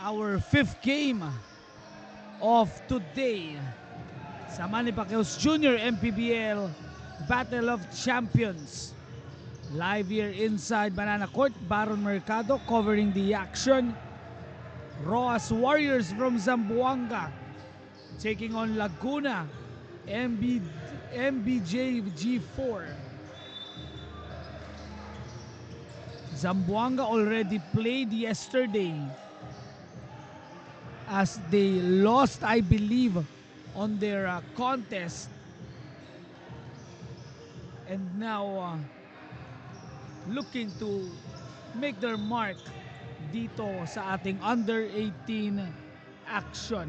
our fifth game of today sa Manny Pacquiao's Junior MPBL Battle of Champions. Live here inside Banana Court, Baron Mercado covering the action. Roas Warriors from Zamboanga taking on Laguna MBJG4. Zamboanga already played yesterday as they lost, I believe, on their contest, and now looking to make their mark dito sa ating under 18 action.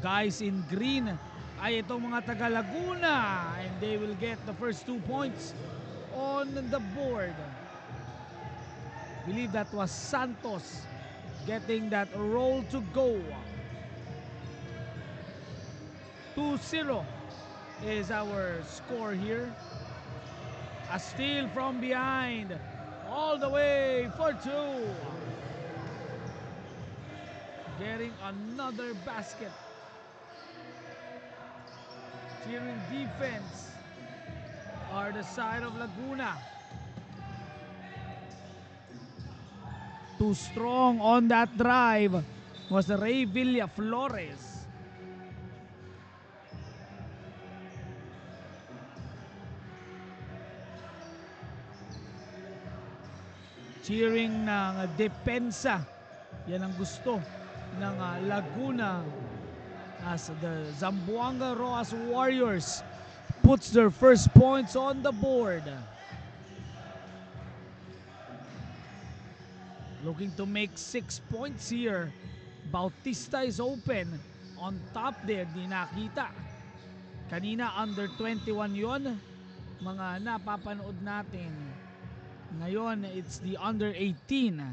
Guys in green ay itong mga taga Laguna, and they will get the first 2 points on the board. I believe that was Santos getting that roll to go. 2-0 is our score here. A steal from behind, all the way for 2. Getting another basket. Cheering defense are the side of Laguna. Too strong on that drive was Ray Villaflores. Cheering ng depensa. Yan ang gusto ng Laguna as the Zamboanga Roas Warriors puts their first points on the board. Looking to make 6 points here. Bautista is open on top there. Di nakita. Kanina under 21 yon, mga napapanood natin. Ngayon it's the under 18.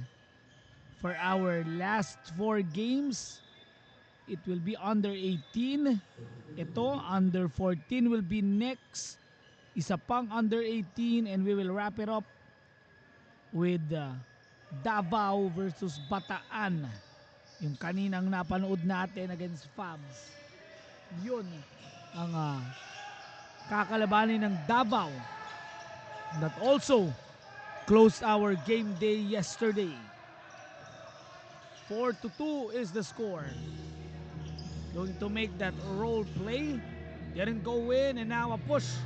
For our last 4 games, it will be under 18. Ito, under 14 will be next. Isa pang under 18, and we will wrap it up with Davao versus Bataan. Yung kaninang napanood natin against Fabs. Yun ang kakalabanin ng Davao that also closed our game day yesterday. 4-2 is the score. Going to make that roll play. Didn't go in, and now a push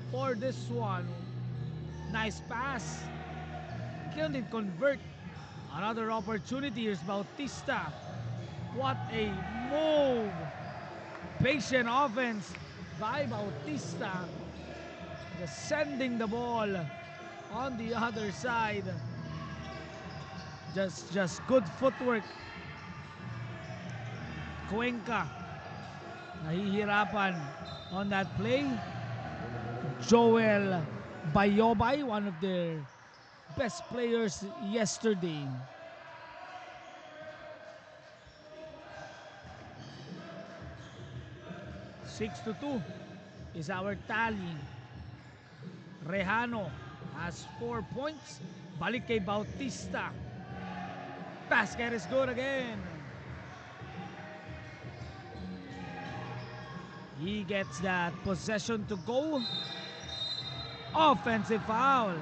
for this one. Nice pass. Couldn't convert. Another opportunity. Here's Bautista. What a move. Patient offense by Bautista. Just sending the ball on the other side. Just good footwork. Cuenca nahihirapan on that play. Joel Bayobay, one of their best players yesterday. Six to 2 is our tally. Rejano has 4 points. Balik kay Bautista. Basket is good again. He gets that possession to go. Offensive foul.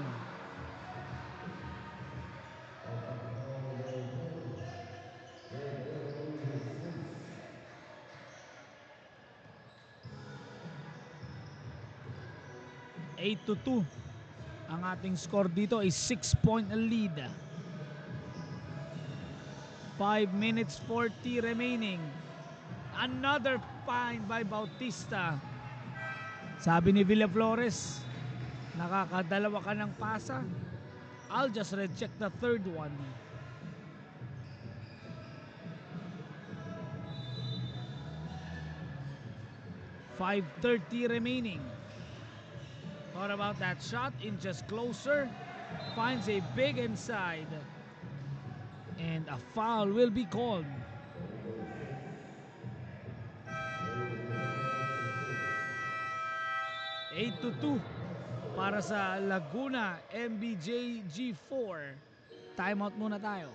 Eight to 2. Ang ating score dito is 6-point lead. 5 minutes 40 remaining. Another find by Bautista. Sabi ni Villaflores, nakakadalawa ka ng pasa, I'll just reject the third one. 5:30 remaining. Thought about that shot, inches closer, finds a big inside, and a foul will be called. 8-2 para sa Laguna MBJ G4. Timeout muna tayo.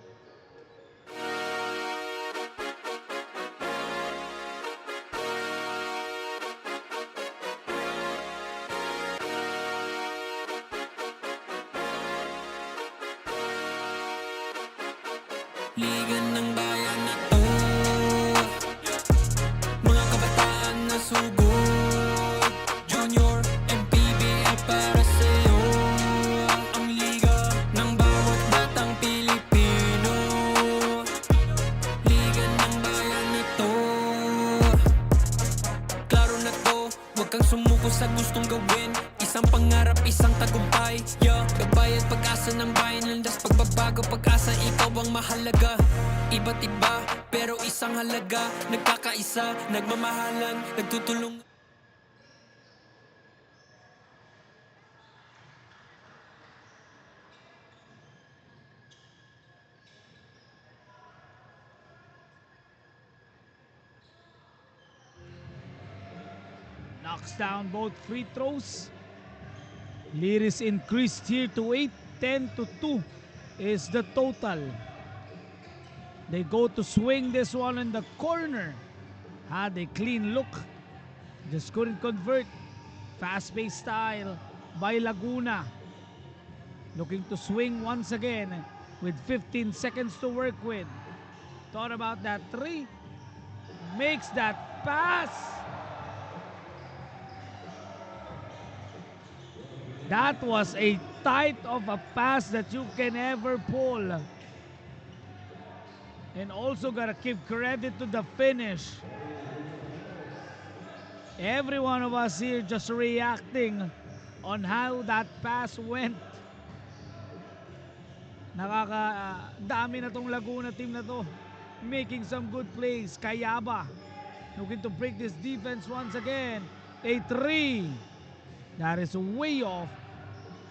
Liga ng bayan na to, mga kabataan na sugod, Junior and PBL para sa'yo. Ang liga ng bawat batang Pilipino, liga ng bayan na to. Klaro na to, huwag kang sumuko sa gustong gawin. Isang pangarap, isang tagumpay, yeah. Gabay at pag-asa ng bayan, landas pagbabago, pag-asa, ikaw ang mahalaga. Iba't iba, pero isang halaga. Nagkakaisa, nagmamahalan, nagtutulong. Knocks down both free throws. Lead is increased here to 8. 10-2 is the total. They go to swing this one in the corner. Had a clean look. Just couldn't convert. Fast-paced style by Laguna. Looking to swing once again with 15 seconds to work with. Thought about that three. Makes that pass. That was a tight of a pass that you can ever pull. And also gotta give credit to the finish. Every one of us here just reacting on how that pass went. Nakakadami na tong Laguna team na to. Making some good plays. Cayaba looking to break this defense once again. A three. That is way off.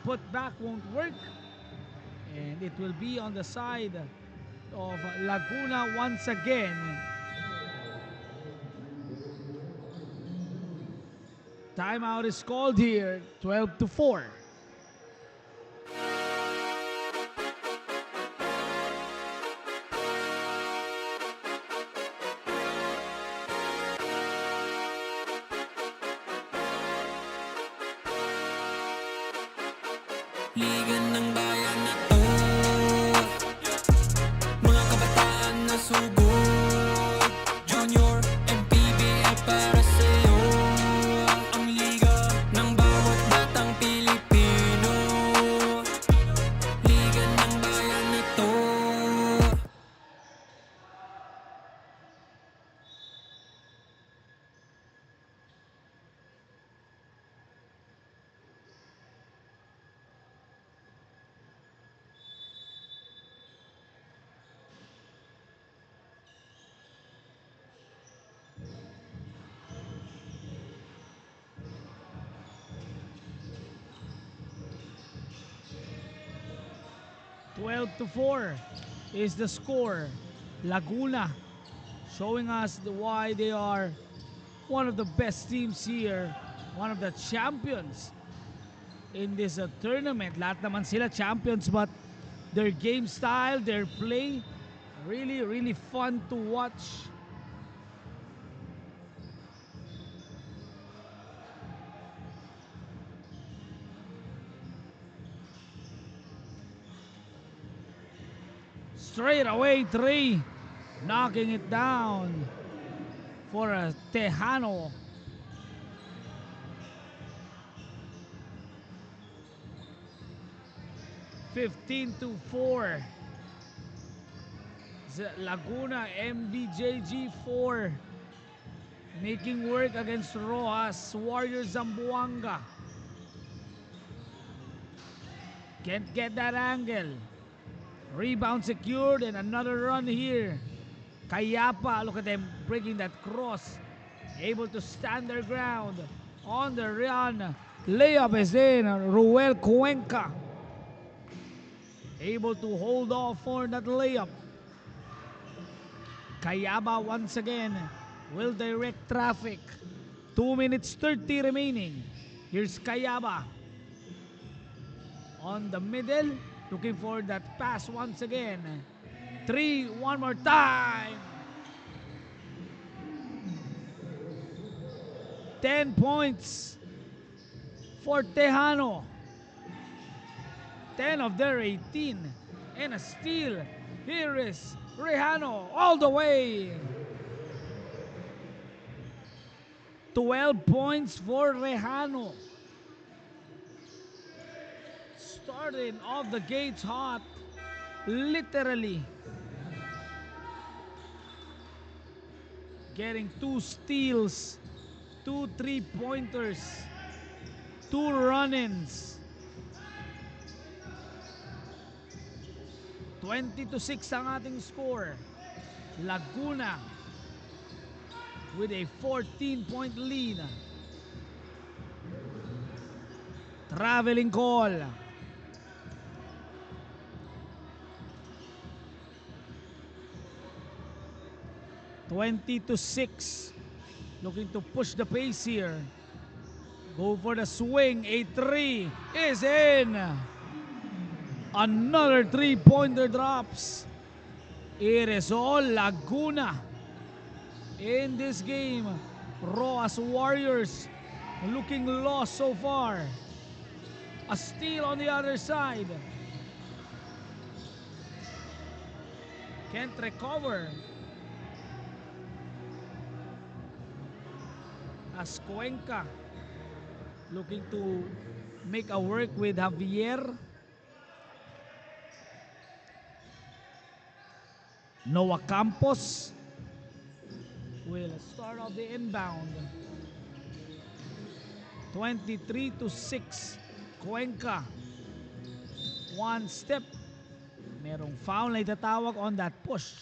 Put back won't work. And it will be on the side of Laguna once again. Timeout is called here. 12-4. Liga ng bayan na to, mga kabataan na sugod, Junior and PBL para sa'yo. Ang liga ng bawat batang Pilipino, liga ng bayan na to. Twelve to 4 is the score. Laguna showing us why they are one of the best teams here, one of the champions in this tournament. Lahat naman sila champions, but their game style, their play, really fun to watch. Straight away three, knocking it down for a Tejano. (15-4). Laguna MBJG4 making work against Rojas Warriors Zamboanga. Can't get that angle. Rebound secured and another run here. Cayapa, look at them breaking that cross. Able to stand their ground on the run. Layup is in. Ruel Cuenca able to hold off for that layup. Cayaba once again will direct traffic. 2 minutes 30 remaining Here's Kayaba. On the middle, looking for that pass once again. 3, one more time. 10 points for Tejano. 10 of their 18. And a steal. Here is Rejano all the way. 12 points for Rejano. Starting off the gates hot. Literally. Getting 2 steals. 2 3-pointers. 2 run-ins. 20-6 ang ating score. Laguna with a 14-point lead. Traveling call. (20-6). Looking to push the pace here. Go for the swing. A 3 is in. Another 3-pointer drops. It is all Laguna in this game. Roas Warriors looking lost so far. A steal on the other side. Can't recover. As Cuenca looking to make a work with Javier. Noah Campos will start off the inbound. 23-6. Cuenca. One step. Merong foul na itatawag on that push.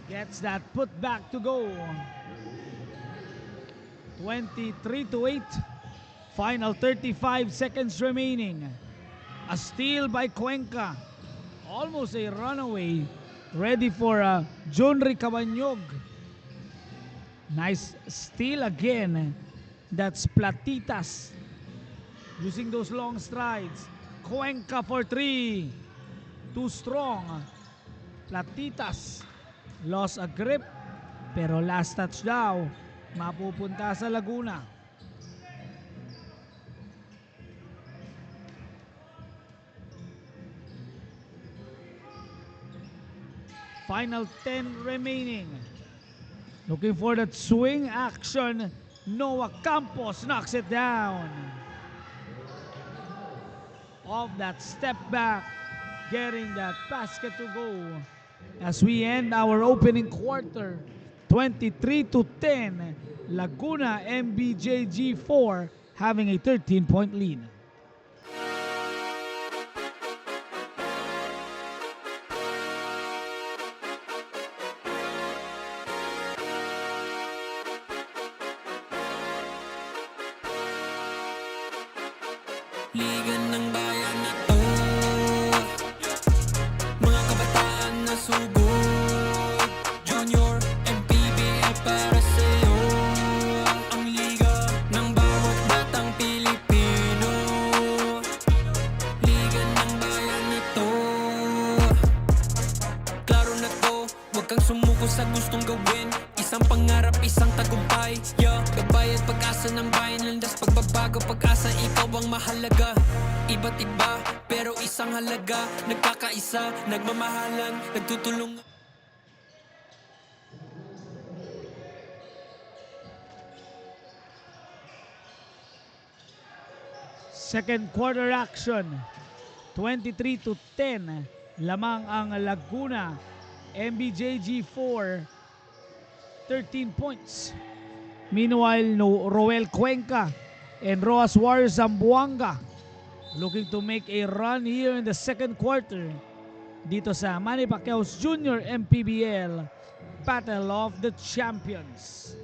Gets that put back to go. 23-8. Final 35 seconds remaining. A steal by Cuenca. Almost a runaway. Ready for Junri Cabanyog. Nice steal again. That's Platitas. Using those long strides. Cuenca for 3. Too strong. Platitas. Lost a grip, pero last touch daw, mapupunta sa Laguna. Final 10 remaining. Looking for that swing action. Noah Campos knocks it down. Off that step back, getting that basket to go. As we end our opening quarter, 23-10, Laguna MBJG 4 having a 13-point lead. Liga ng bayan na to, mga kabataan na sugod. Junior MPBL para sa'yo, ang liga ng bawat batang Pilipino. Liga ng bayan na to, klaro na to, huwag kang sumuko sa gustong gawin. Isang pangarap, isang tagumpay, yeah. Gabay at pag-asa ng bayan, landas pagbabago, pag-asa, ikaw ang mahalaga. Iba't iba, pero isang halaga. Nagkakaisa, nagmamahalan, nagtutulungan. Second quarter action, 23-10. Lamang ang Laguna MBJG 4, 13 points. Meanwhile, Roel Cuenca and Roas Warriors Zamboanga looking to make a run here in the second quarter dito sa Manny Pacquiao's Junior MPBL Battle of the Champions.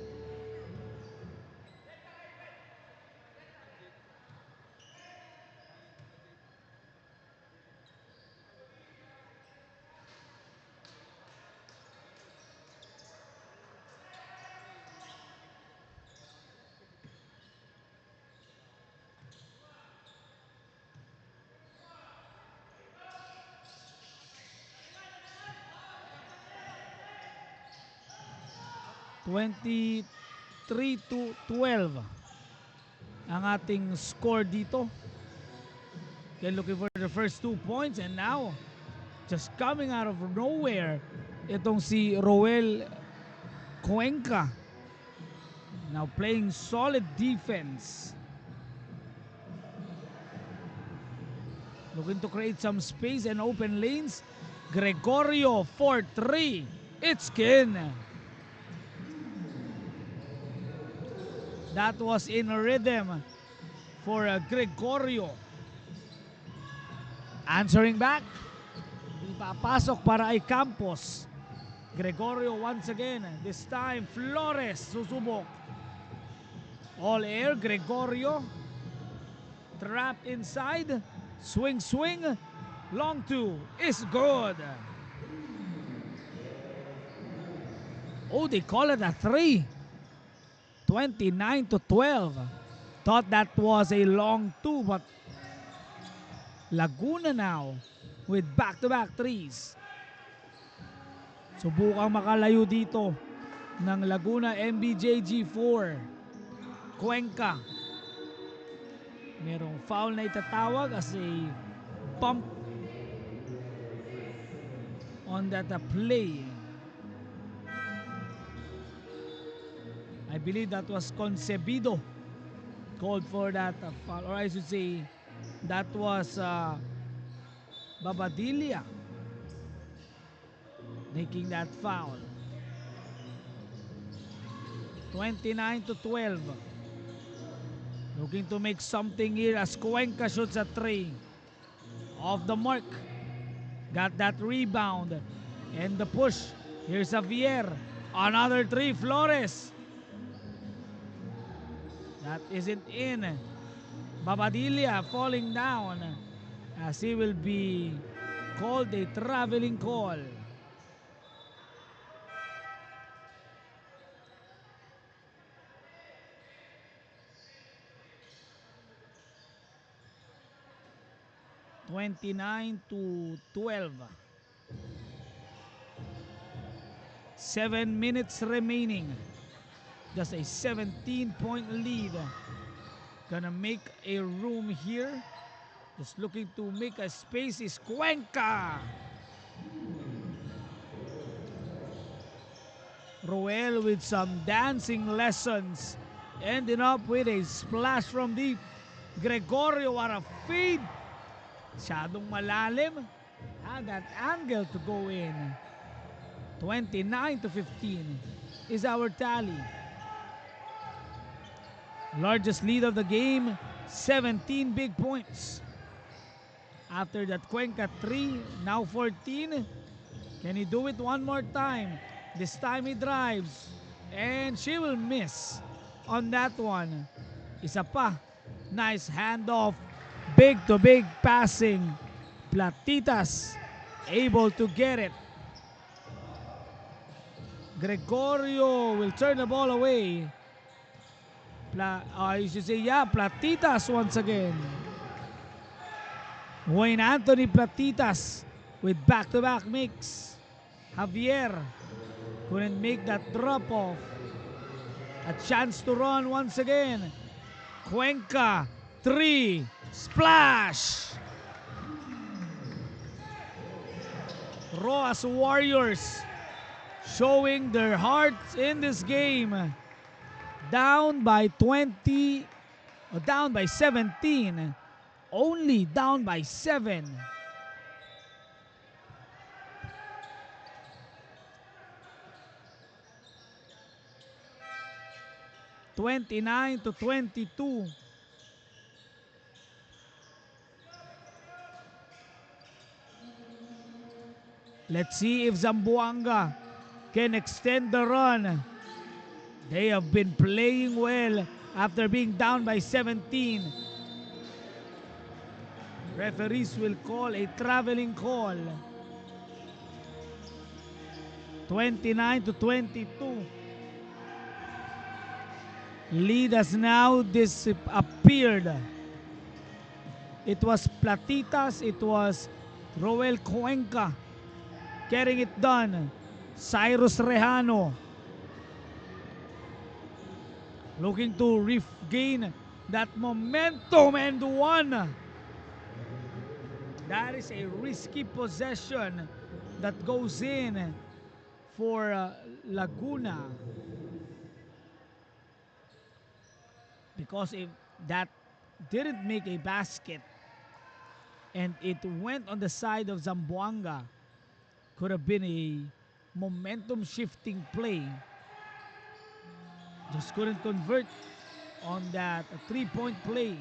23-12 ang ating score dito. They're looking for the first 2 points, and now just coming out of nowhere, itong si Roel Cuenca. Now playing solid defense. Looking to create some space and open lanes. Gregorio for 3. It's in. That was in rhythm for Gregorio. Answering back. Ipapasok para ay Campos. Gregorio once again. This time Flores susubok. All air. Gregorio. Trapped inside. Swing. Long 2 is good. Oh, they call it a 3. 29-12. Thought that was a long 2, but Laguna now with back-to-back threes. Subukang makalayo dito ng Laguna MBJG4. Cuenca. Merong foul na itatawag as a bump on that play. I believe that was Concebido called for that foul, or I should say that was Babadilla making that foul. 29-12. Looking to make something here as Cuenca shoots a 3. Off the mark. Got that rebound. And the push. Here's Javier. Another 3. Flores. That isn't in. Babadilla falling down as he will be called a traveling call. (29-12). 7 minutes remaining. Just a 17-point lead. Gonna make a room here. Just looking to make a space is Cuenca. Roel with some dancing lessons. Ending up with a splash from deep. Gregorio, what a feed. Masyadong malalim. That angle to go in. 29-15 is our tally. Largest lead of the game, 17 big points. After that Cuenca 3, now 14. Can he do it one more time? This time he drives. And she will miss on that one. Isa pa. Nice handoff. Big to big passing. Platitas able to get it. Gregorio will turn the ball away. You should say, Platitas once again. Wayne Anthony Platitas with back-to-back makes. Javier couldn't make that drop-off. A chance to run once again. Cuenca, 3, splash! Roas Warriors showing their hearts in this game. Down by 20, or down by 17. Only down by 7. (29-22). Let's see if Zamboanga can extend the run. They have been playing well after being down by 17. Referees will call a traveling call. 29-22. Lead has now disappeared. It was Platitas, it was Roel Cuenca getting it done. Cyrus Rejano looking to regain that momentum and one. That is a risky possession that goes in for Laguna. Because if that didn't make a basket and it went on the side of Zamboanga, could have been a momentum shifting play. Just couldn't convert on that 3-point play.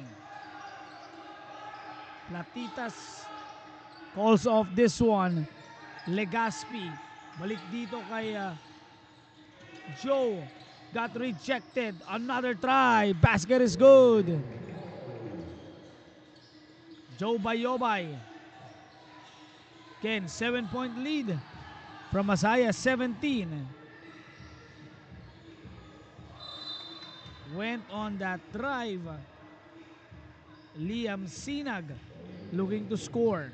Platitas calls off this one. Legaspi, balik dito kay Joe. Got rejected. Another try. Basket is good. Joe Bayobay. Again, 7-point lead from Masaya, 17. Went on that drive. Liam Sinag looking to score.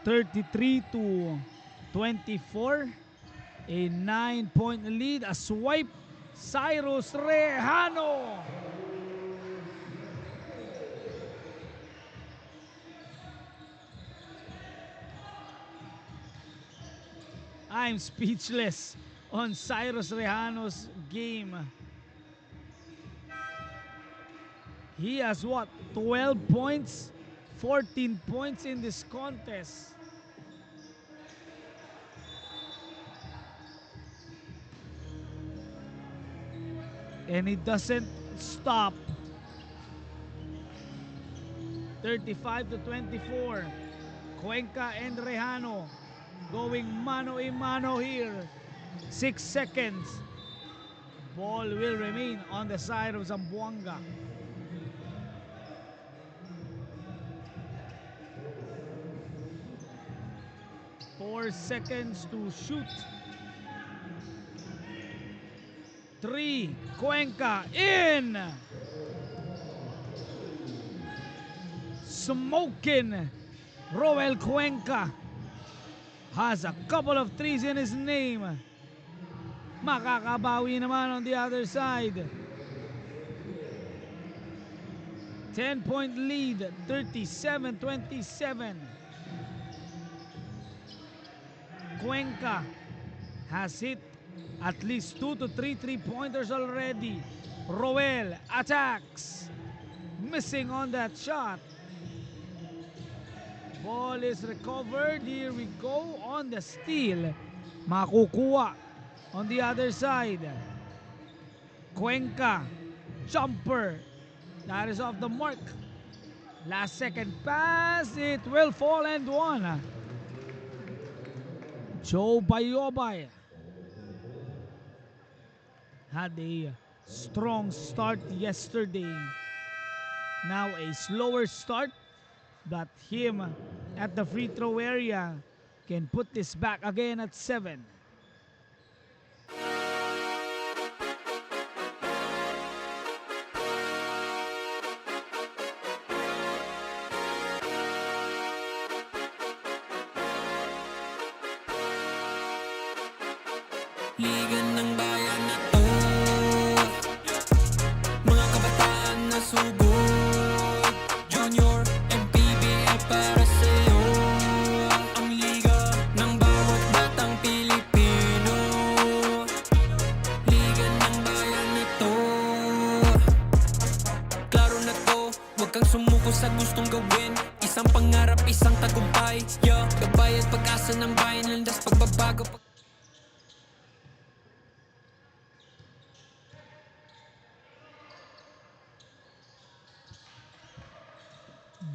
(33-24), a 9-point lead. A swipe, Cyrus Rejano. I'm speechless on Cyrus Rejano's game. He has what? 12 points, 14 points in this contest. And it doesn't stop. 35-24. Cuenca and Rejano going mano a mano here. 6 seconds. Ball will remain on the side of Zamboanga. Four seconds to shoot. 3, Cuenca in. Smoking. Roel Cuenca has a couple of threes in his name. Makakabawi naman on the other side. 10-point lead, 37-27. Cuenca has hit at least 2 to 3 3-pointers already. Roel attacks. Missing on that shot. Ball is recovered. Here we go on the steal. Makukuha on the other side. Cuenca. Jumper. That is off the mark. Last second pass. It will fall and one. Joe Bayobay had a strong start yesterday. Now a slower start, but him at the free throw area can put this back again at 7. Liga ng bayan na to, mga kabataan na sugod. Junior and PBL para sa'yo. Ang liga ng bawat batang Pilipino. Liga ng bayan na to. Klaro na to, huwag kang sumuko sa gustong gawin. Isang pangarap, isang tagumpay. Yeah, gabay at pag-asa ng bayan, landas pagbabago.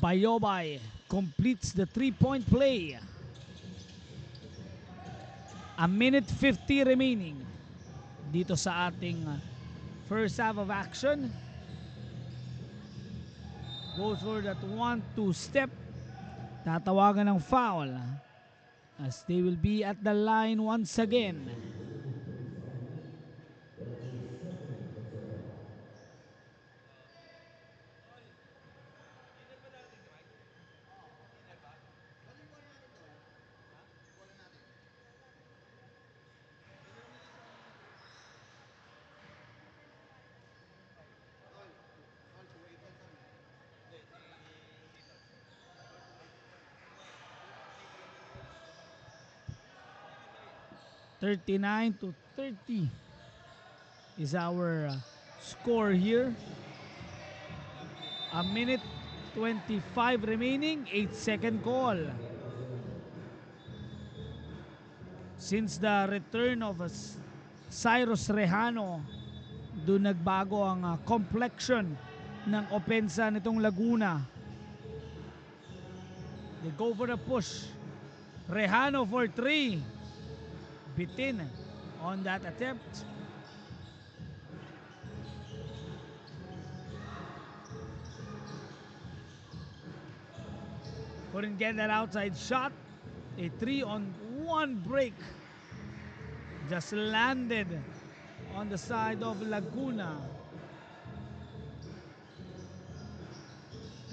Bayobay completes the 3-point play. A minute 50 remaining dito sa ating first half of action. Goes for that 1-2 step. Tatawagan ng foul as they will be at the line once again. (39-30) is our score here. A minute 25 remaining, 8-second call. Since the return of Cyrus Rejano, doon nagbago ang complexion ng opensa nitong Laguna. They go for the push. Rejano for 3. Bitin on that attempt. Couldn't get that outside shot. A 3-on-1 break just landed on the side of Laguna.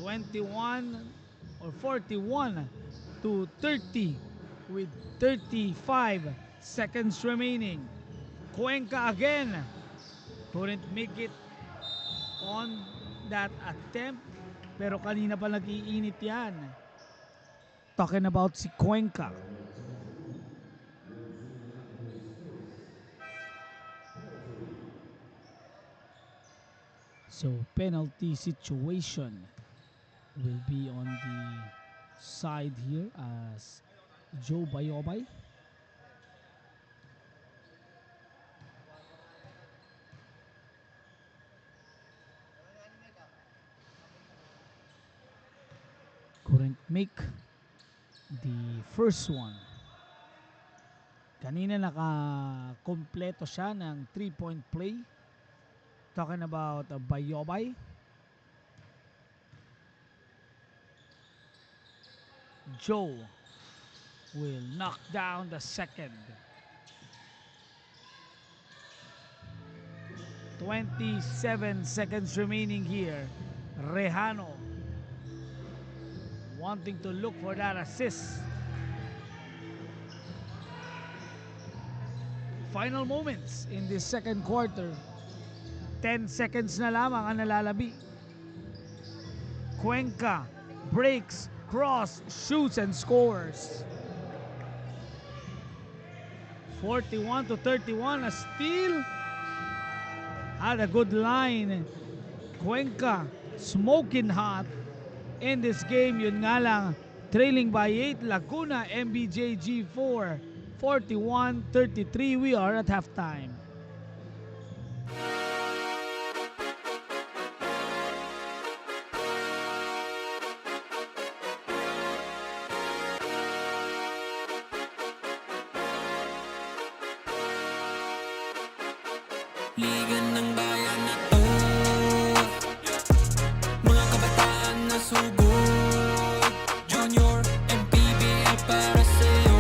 21 or 41-30 with 35 seconds remaining. Cuenca again couldn't make it on that attempt, pero kanina pa nag-iinit yan. Talking about si Cuenca. So penalty situation will be on the side here as Joe Bayobay. Couldn't make the first one. Kanina naka-kompleto siya ng 3-point play. Talking about Bayobay. Joe will knock down the second. 27 seconds remaining here. Rejano wanting to look for that assist. Final moments in this second quarter. 10 seconds na lamang ang nalalabi. Cuenca breaks, cross, shoots, and scores. 41-31, a steal. Had a good line. Cuenca smoking hot in this game. Yun nga lang, trailing by 8. Laguna MBJG 4, 41-33. We are at halftime. Liga ng bayan na to, mga kabataan na sugod, Junior and PBL para sa'yo.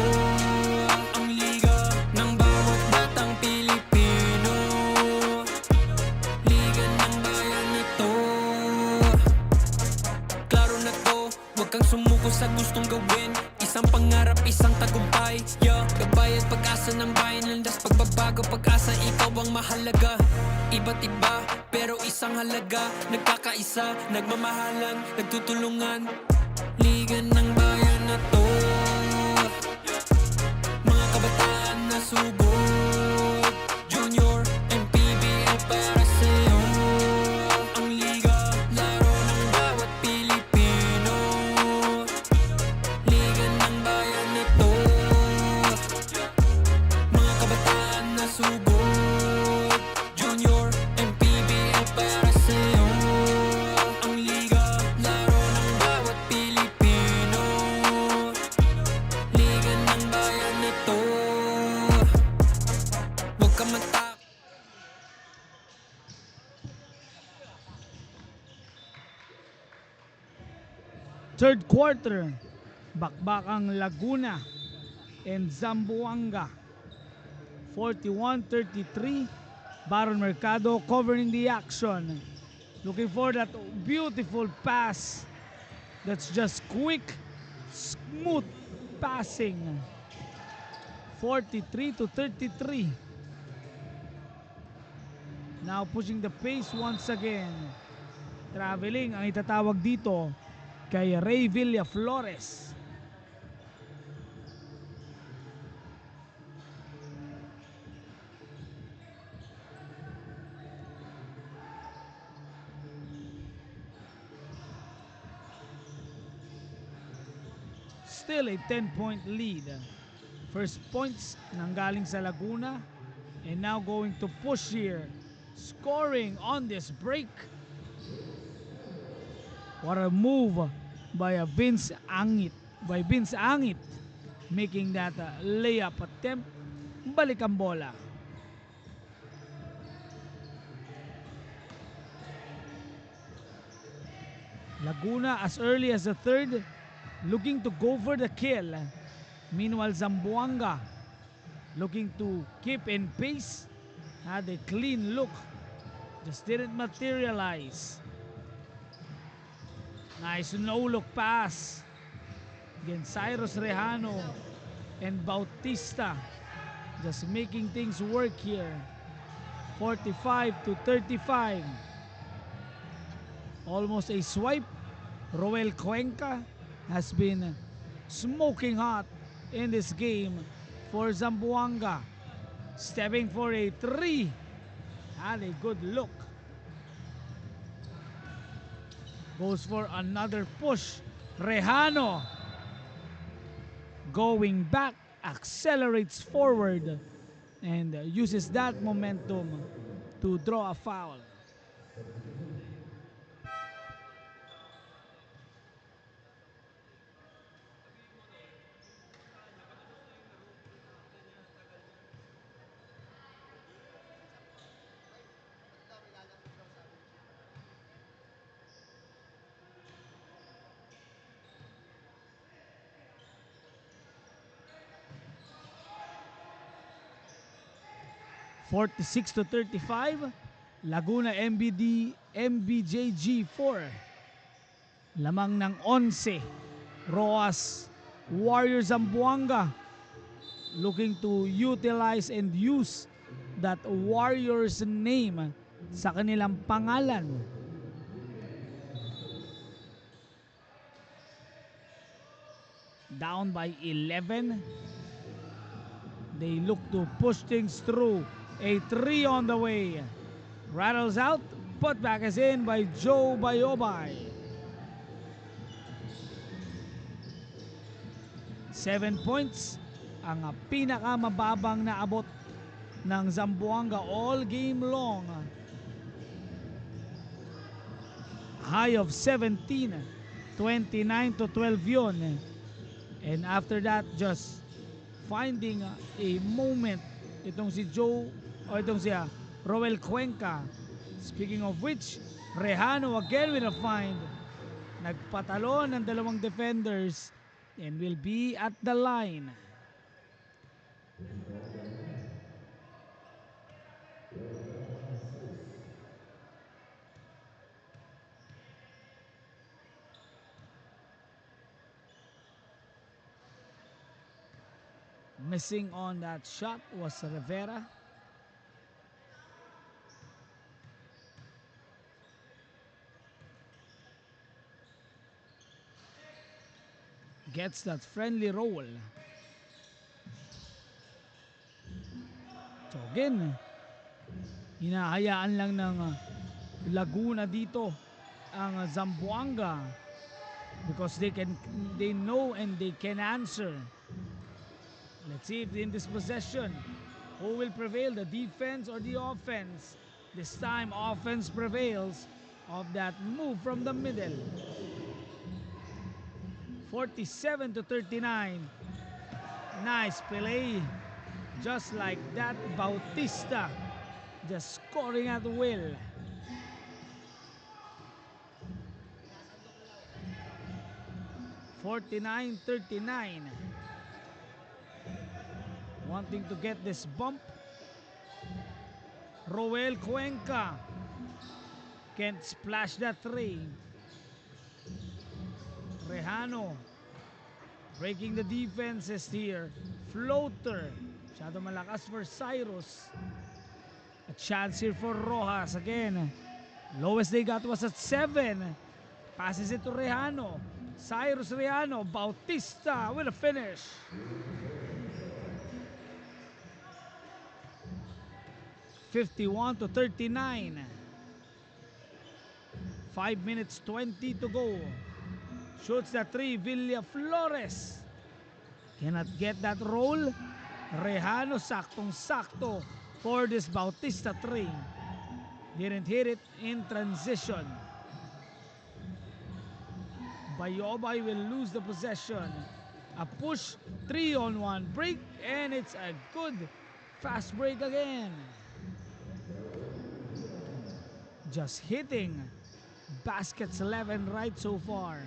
Ang liga ng bawat batang Pilipino. Liga ng bayan na to, klaro na to, huwag kang sumuko sa gustong gawin. Isang pangarap, isang tagumpay, yeah. Gabay at pag-asa ng bayan, landas pagbabago, pag-asa, ikaw ang mahalaga. Iba't iba, pero isang halaga. Nagkakaisa, nagmamahalan, nagtutulungan. Liga ng bayan na to, mga kabataan na sugod, Junior and PBL para sa'yo. Ang liga, laro ng bawat Pilipino. Liga ng bayan na to, mga kabataan na sugod, Junior and PBL para sa'yo. Ang liga, laro ng bawat third quarter, bakbak ang Laguna and Zamboanga. 41-33. Baron Mercado covering the action. Looking for that beautiful pass. That's just quick, smooth passing. 43-33. Now pushing the pace once again. Traveling ang itatawag dito kay Ray Villaflores. Still a 10-point lead. First points nanggaling sa Laguna and now going to push here. Scoring on this break. What a move by Vince Angit. Making that layup attempt. Balik ang bola. Laguna as early as the third, looking to go for the kill. Meanwhile, Zamboanga looking to keep in pace. Had a clean look, just didn't materialize. Nice no-look pass. Again, Cyrus Rejano and Bautista just making things work here. 45-35. Almost a swipe. Roel Cuenca has been smoking hot in this game for Zamboanga. Stepping for a three. Had a good look. Goes for another push. Rejano going back, accelerates forward, and uses that momentum to draw a foul. (46-35), Laguna MBJG 4. Lamang ng 11. Roas Warriors Zamboanga looking to utilize and use that Warriors name sa kanilang pangalan. Down by 11. They look to push things through. A three on the way. Rattles out. Put back is in by Joe Bayobay. 7 points. Ang pinakamababang na abot ng Zamboanga all game long. High of 17. 29-12 yun. And after that, just finding a moment itong si Joe o itong si Roel Cuenca. Speaking of which, Rejano again with a find. Nagpatalo ng dalawang defenders and will be at the line. Missing on that shot was Rivera. Gets that friendly roll. So again, hinahayaan lang ng Laguna dito ang Zamboanga because they know and they can answer. Let's see if in this possession, who will prevail, the defense or the offense? This time, offense prevails of that move from the middle. 47-39. Nice play. Just like that, Bautista just scoring at will. 49-39. Wanting to get this bump. Roel Cuenca can't splash that three. Rejano breaking the defenses here. Floater. Masyado malakas for Cyrus. A chance here for Rojas again. Lowest they got was at 7. Passes it to Rejano. Cyrus Rejano. Bautista with a finish. (51-39). 5 minutes 20 to go. Shoots that three. Villa Flores cannot get that roll. Rejano saktong-sakto for this Bautista three. Didn't hit it in transition. Bayobay will lose the possession. A push, 3-on-1 break, and it's a good fast break again. Just hitting baskets 11 right so far.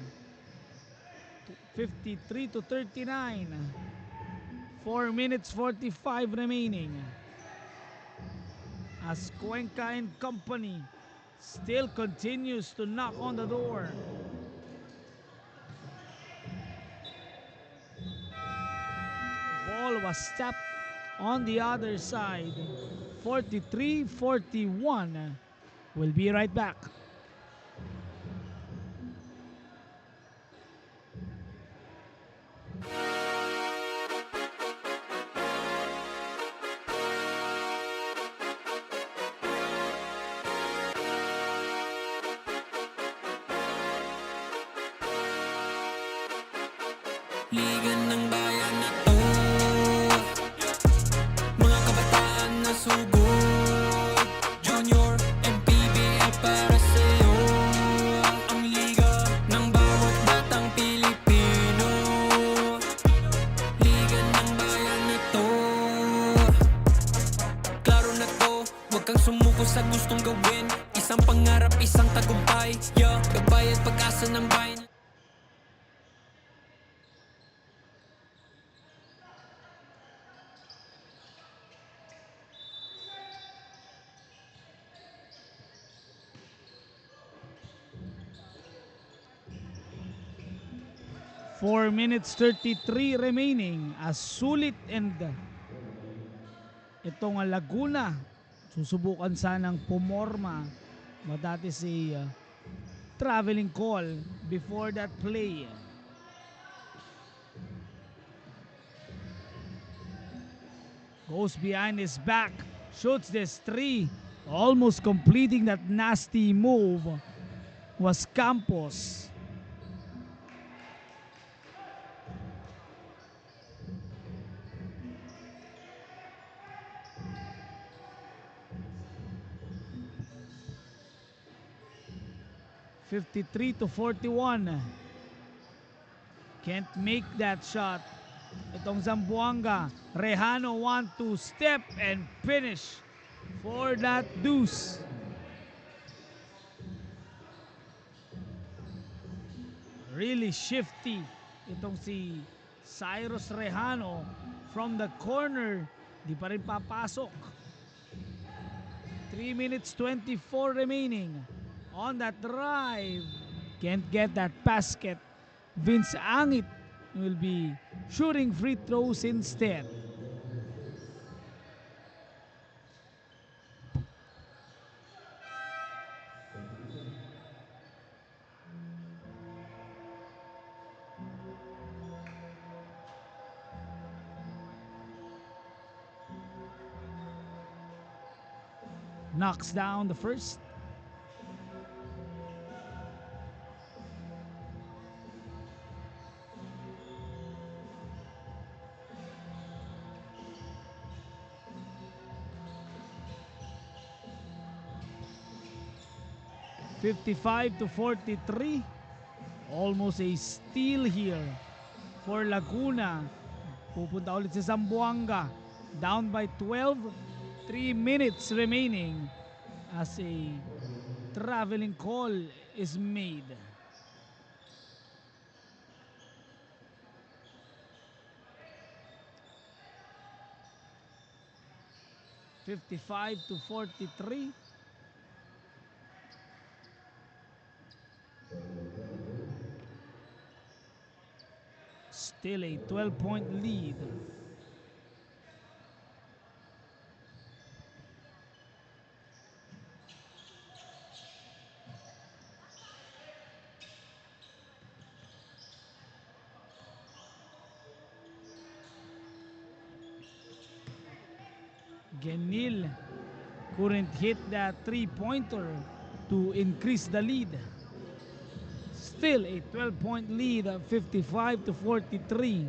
53-39. 4 minutes 45 remaining. As Cuenca and company still continues to knock on the door. Ball was tapped on the other side. 43-41. We'll be right back. Liga ng bayan na to, mga kabataan na sugod. Junior and PBA para sa'yo. Ang liga ng bawat batang Pilipino. Liga ng bayan na to. Klaro na to, huwag kang sumuko sa gustong gawin. Isang pangarap, isang tagumpay. Yeah, gabay at pag-asa ng bayan. 4 minutes 33 remaining. As sulit and itong Laguna susubukan sanang pumorma, but that is a traveling call before that play. Goes behind his back, shoots this three, almost completing that nasty move was Campos. (53-41). Can't make that shot. Itong Zamboanga. Rejano want to step and finish for that deuce. Really shifty itong si Cyrus Rejano from the corner. Di pa rin papasok. 3 minutes 24 remaining. On that drive, can't get that basket. Vince Angit will be shooting free throws instead. Knocks down the first. (55-43). Almost a steal here for Laguna. Pupunta ulit si Zamboanga. Down by 12. 3 minutes remaining as a traveling call is made. 55 to 43. Still a 12-point lead. Genil couldn't hit that three-pointer to increase the lead. Still a 12-point lead, 55 to 43.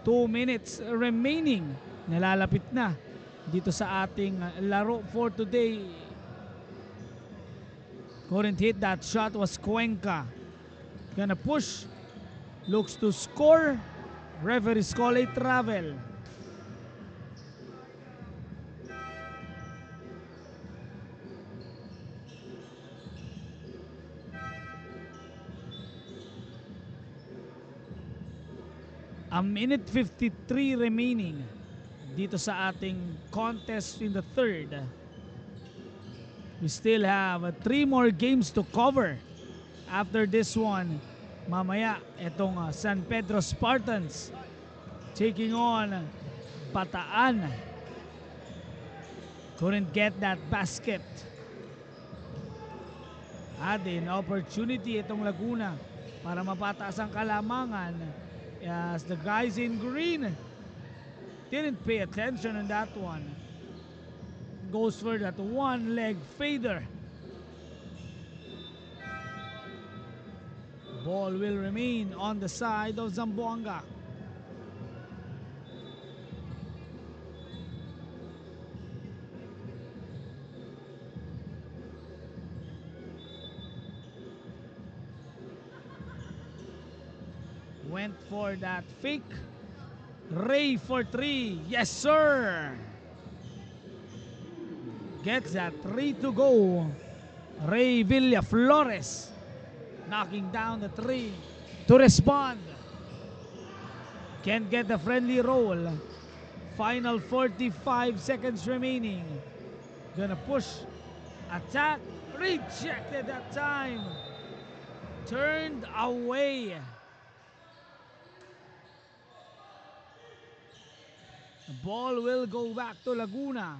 2 minutes remaining. Nalalapit na dito sa ating laro for today. Couldn't hit that shot was Cuenca. Gonna push. Looks to score. Referees call a travel. A minute 53 remaining dito sa ating contest in the third. We still have 3 more games to cover after this one. Mamaya, itong San Pedro Spartans taking on Bataan. Couldn't get that basket. Had an opportunity itong Laguna para mapataas ang kalamangan. As the guys in green didn't pay attention on that one. Goes for that one leg fader. Ball will remain on the side of Zamboanga. Went for that fake. Ray for 3. Yes, sir. Gets that 3 to go. Ray Villaflores knocking down the 3 to respond. Can't get the friendly roll. Final 45 seconds remaining. Gonna push. Attack. Rejected that time. Turned away. The ball will go back to Laguna,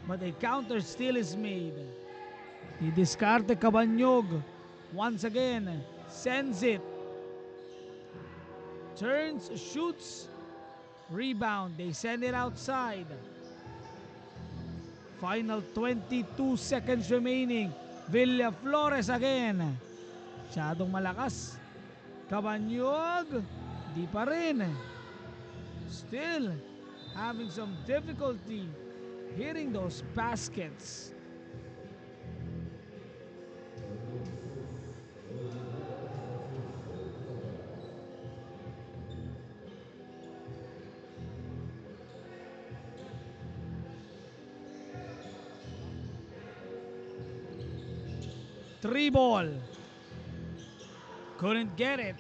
but a counter still is made. The Discarte Cabanyog once again sends it. Turns, shoots, rebound. They send it outside. Final 22 seconds remaining. Villaflores again. Masyadong malakas. Cabanyog, di pa rin. Still having some difficulty hitting those baskets. Three ball. Couldn't get it.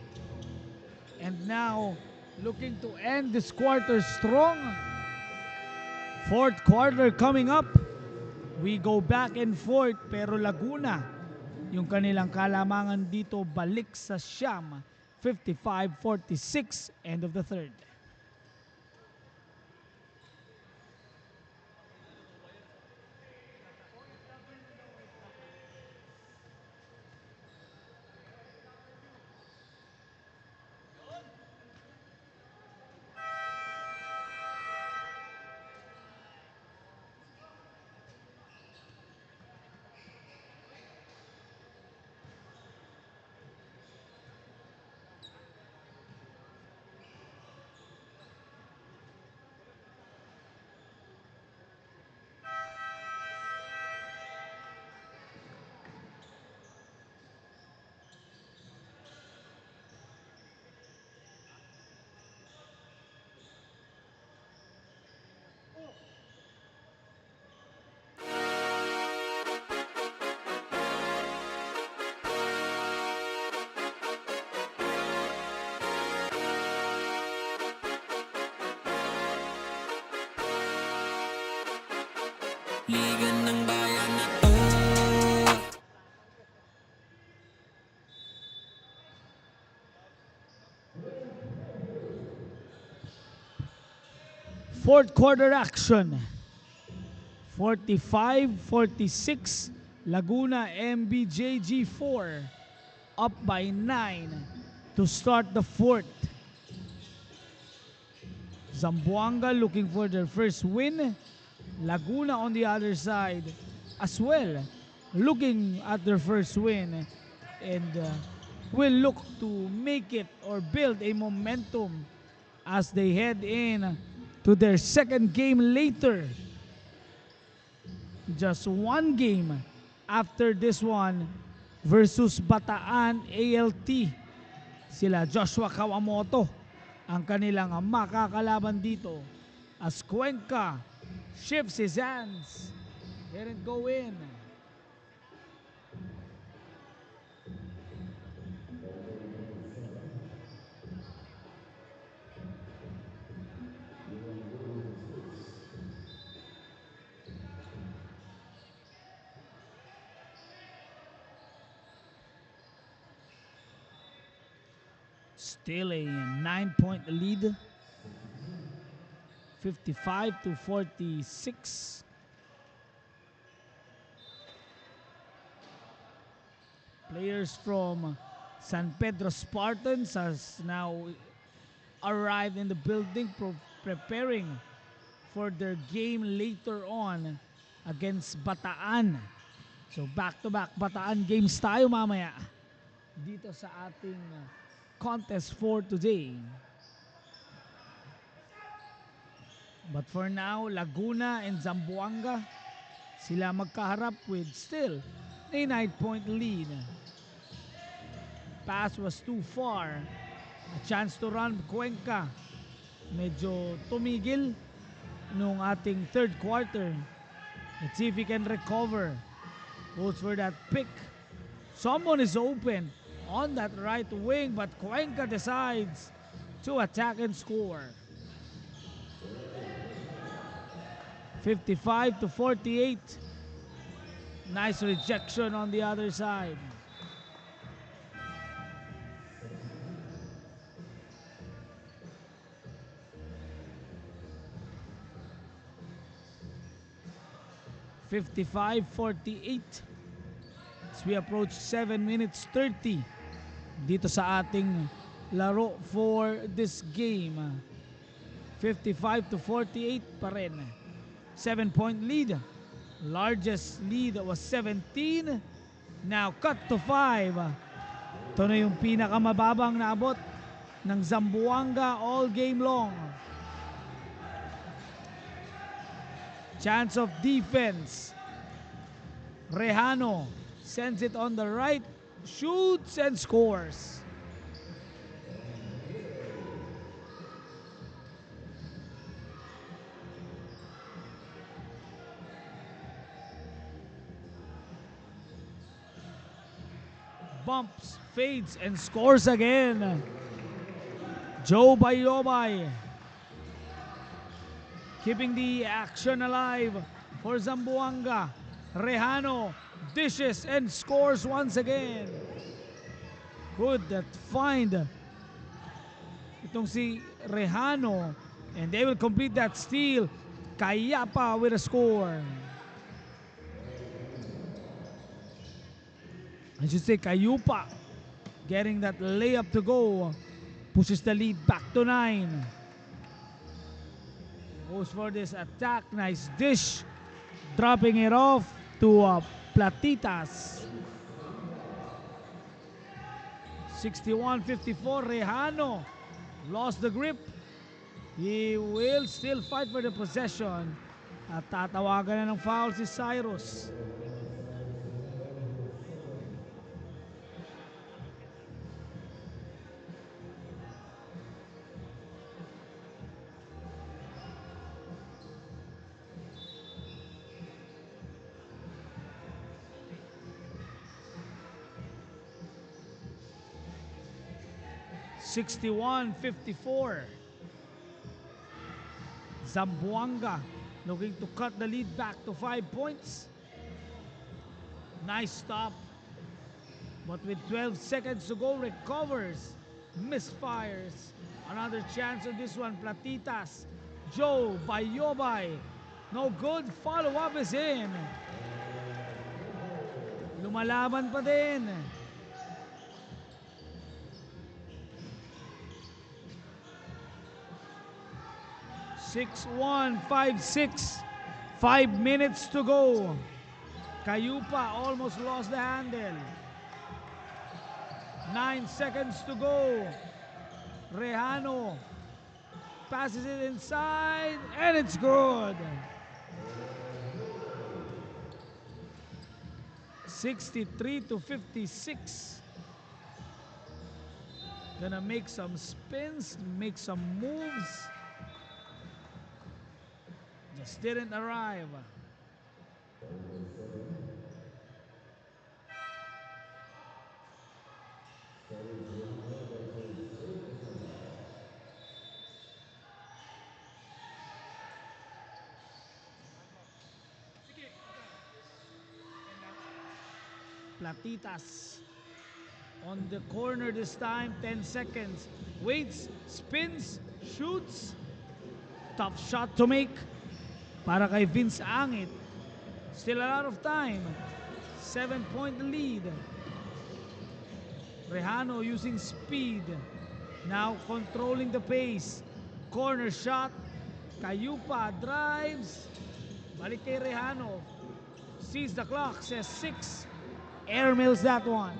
And now looking to end this quarter strong. Fourth quarter coming up. We go back and forth, pero Laguna yung kanilang kalamangan dito balik sa siyam. 55-46, end of the third. Liga ng bayan na to. Fourth quarter action. 45-46. Laguna MBJG4 up by 9 to start the fourth. Zamboanga looking for their first win. Laguna on the other side as well, looking at their first win, and will look to make it or build a momentum as they head in to their second game later. Just one game after this one versus Bataan ALT. Sila Joshua Kawamoto ang kanilang makakalaban dito as Cuenca shifts his hands. Didn't go in. Still a 9-point lead. 55-46. Players from San Pedro Spartans has now arrived in the building preparing for their game later on against Bataan. So back-to-back Bataan games tayo mamaya dito sa ating contest for today. But for now, Laguna and Zamboanga, sila magkaharap with still a 9-point lead. Pass was too far. A chance to run Cuenca. Medyo tumigil nung ating third quarter. Let's see if he can recover. Goes for that pick. Someone is open on that right wing, but Cuenca decides to attack and score. 55-48. Nice rejection on the other side. (55-48) as we approach 7 minutes 30 dito sa ating laro for this game. 55-48 pa rin. 7-point lead. Largest lead was 17. Now cut to 5. Ito na yung pinakamababang naabot ng Zamboanga all game long. Chance of defense. Rejano sends it on the right, shoots and scores. Bumps, fades, and scores again. Joe Bayobay keeping the action alive for Zamboanga. Rejano dishes and scores once again. Good that find itong si Rejano, and they will complete that steal. Kayapa with a score. I should say Kayupa getting that layup to go. Pushes the lead back to 9. Goes for this attack. Nice dish. Dropping it off to Platitas. 61-54. Rejano lost the grip. He will still fight for the possession. At tatawagan na ng foul si Cyrus. (61-54). Zamboanga looking to cut the lead back to 5 points. Nice stop. But with 12 seconds to go, recovers, misfires. Another chance on this one, Platitas. Joe Bayobay. No good, follow-up is in. Lumalaban pa din. (6-1, 5-6). 5 minutes to go. Cayupa almost lost the handle. 9 seconds to go. Rejano passes it inside, and it's good. 63-56. Gonna make some spins, make some moves. Just didn't arrive. Platitas on the corner this time, 10 seconds. Waits, spins, shoots. Tough shot to make para kay Vince Angit. Still a lot of time. 7-point lead. Rejano using speed. Now controlling the pace. Corner shot. Cayupa drives. Balik kay Rejano. Sees the clock, says 6. Airmails that one.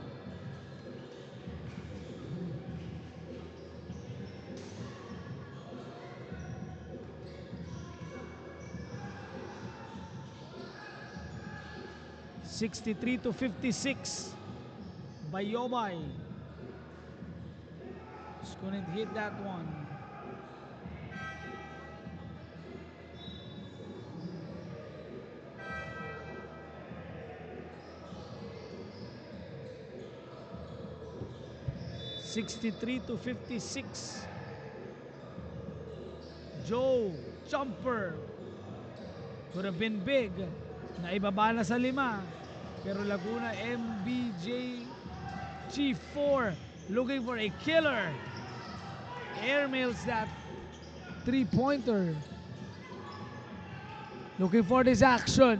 (63-56). Bayobay just couldn't hit that one. (63-56). Joe, jumper. Could have been big. Naibaba na sa 5. Pero Laguna MBJ G4 looking for a killer. Airmails that 3-pointer. Looking for this action.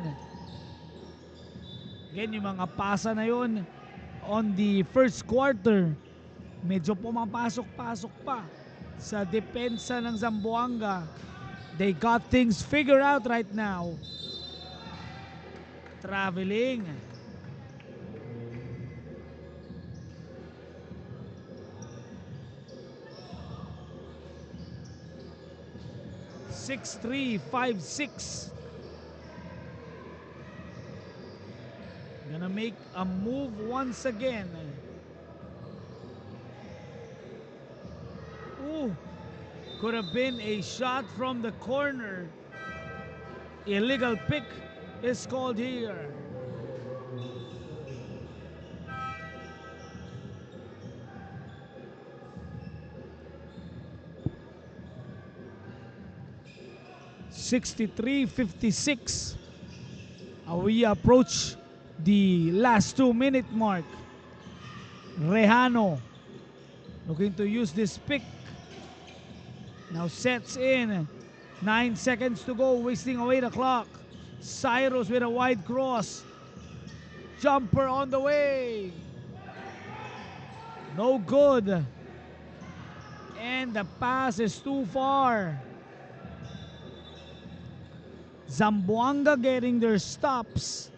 Again, yung mga pasa na yun on the first quarter, medyo pumapasok-pasok pa sa depensa ng Zamboanga. They got things figured out right now. Traveling. (6-3, 5-6). Gonna make a move once again. Ooh, could have been a shot from the corner. Illegal pick is called here. (63-56). We approach the last 2-minute mark. Rejano looking to use this pick. Now sets in. 9 seconds to go, wasting away the clock. Cyrus with a wide cross. Jumper on the way. No good. And the pass is too far. Zamboanga getting their stops.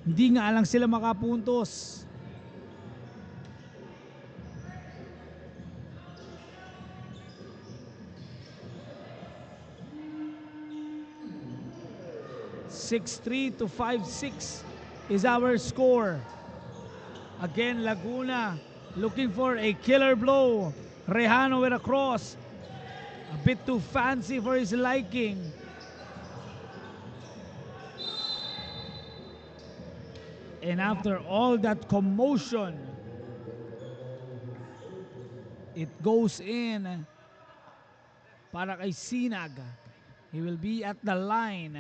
Hindi nga lang sila makapuntos. (6-3 to 5-6) is our score. Again, Laguna looking for a killer blow. Rejano with a cross. A bit too fancy for his liking. And after all that commotion, it goes in para kay Sinag. He will be at the line.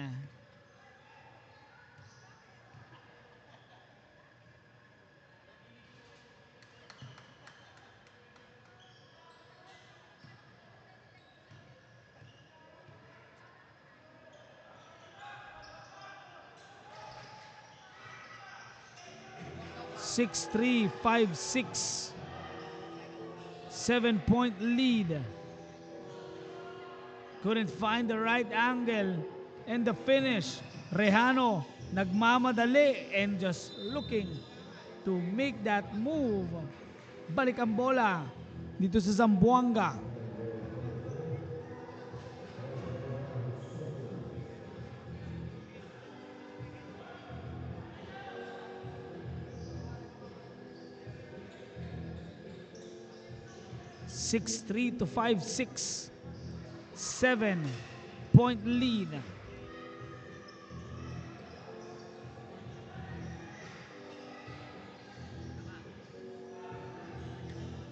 Six, 3, 5, 6. 7-point lead. Couldn't find the right angle. And the finish, Rejano nagmamadali and just looking to make that move. Balik ang bola dito sa Zamboanga. Six, 3 to 5-6. 7-point lead.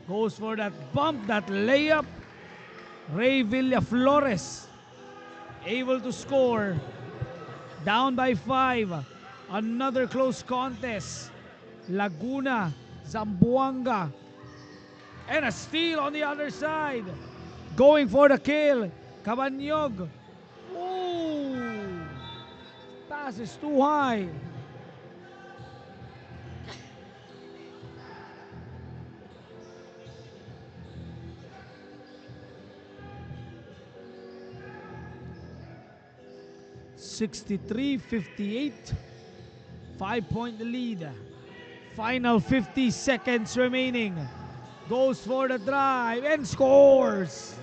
Goes for that bump, that layup. Ray Villaflores able to score. Down by 5. Another close contest. Laguna, Zamboanga. And a steal on the other side. Going for the kill. Cabanyog. Ooh. Pass is too high. (63-58). 5-point lead. Final 50 seconds remaining. Goes for the drive and scores.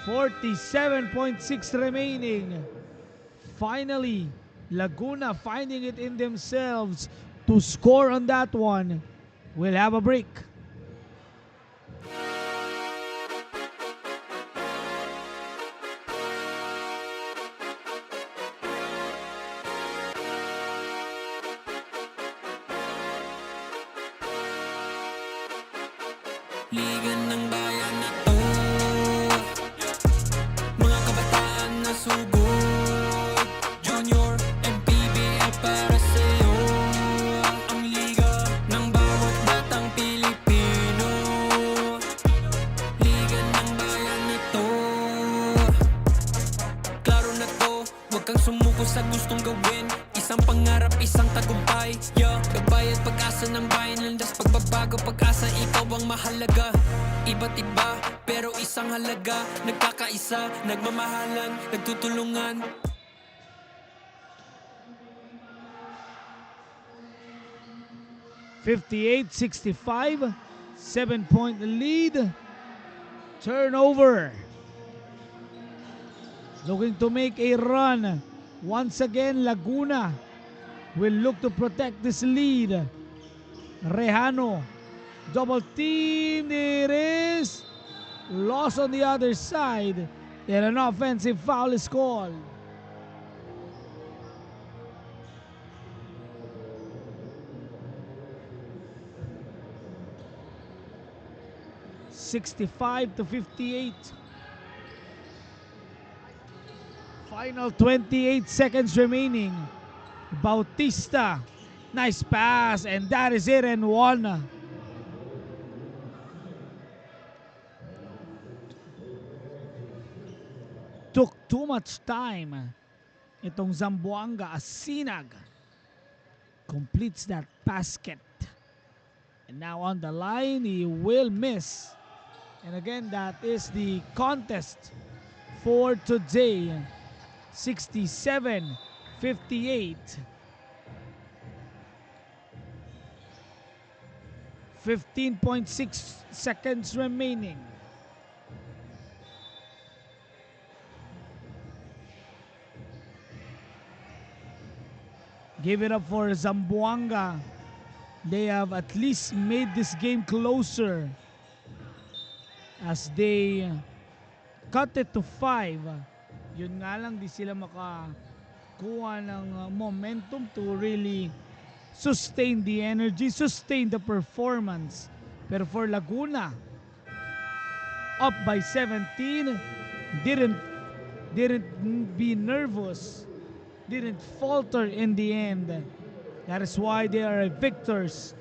47.6 remaining. Finally, Laguna finding it in themselves to score on that one. We'll have a break. Liga ng bayan na to, mga kabataan na sugod, Junior and PBL para sa'yo. Ang liga ng bawat batang Pilipino. Liga ng bayan na to. Klaro na to, huwag kang sumuko sa gustong gawin. Isang pangarap, isang tagumpay, yeah. Gabay at pag-asa ng bayan, landas pagbabago, pag-asa, ikaw ang mahalaga. Iba't iba, pero isang halaga. Nagkakaisa, nagmamahalan, nagtutulungan. (58-65). 7-point lead. Turnover. Looking to make a run. Once again, Laguna will look to protect this lead. Rejano, double team. It is lost on the other side, and an offensive foul is called. (65-58). Final 28 seconds remaining. Bautista, nice pass, and that is it and one. Took too much time. Itong Zamboanga, Asinag completes that basket. And now on the line, he will miss. And again, that is the contest for today. 67-58. 15.6 seconds remaining. Give it up for Zamboanga. They have at least made this game closer as they cut it to 5. Yun nga lang, di sila makakuha ng momentum to really sustain the energy, sustain the performance. Pero for Laguna, up by 17, didn't didn't be nervous, didn't falter in the end. That is why they are victors.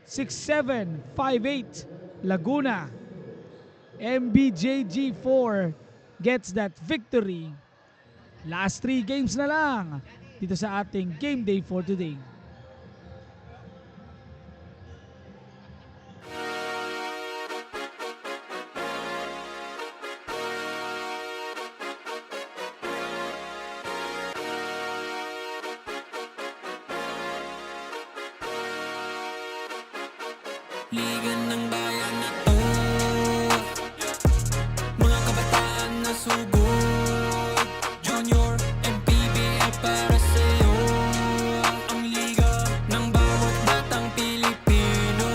6-7, 5-8, Laguna. MBJG4 gets that victory. Last 3 games na lang dito sa ating game day for today. Liga ng bayan na to, mga kabataan na sugod. Junior and PBL para sa'yo. Ang liga ng bawat batang Pilipino.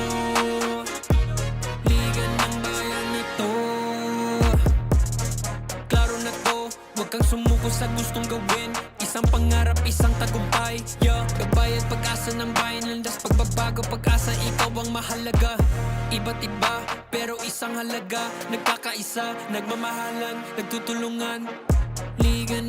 Liga ng bayan na to. Klaro na to, huwag kang sumuko sa gustong gawin. Isang pangarap, isang tagumpay, yeah. Gabay at pag-asa ng bayan, landas pagbabago, pag-asa, ikaw ang mahalaga. Iba't iba, pero isang halaga. Nagkakaisa, nagmamahalan, nagtutulungan. Liga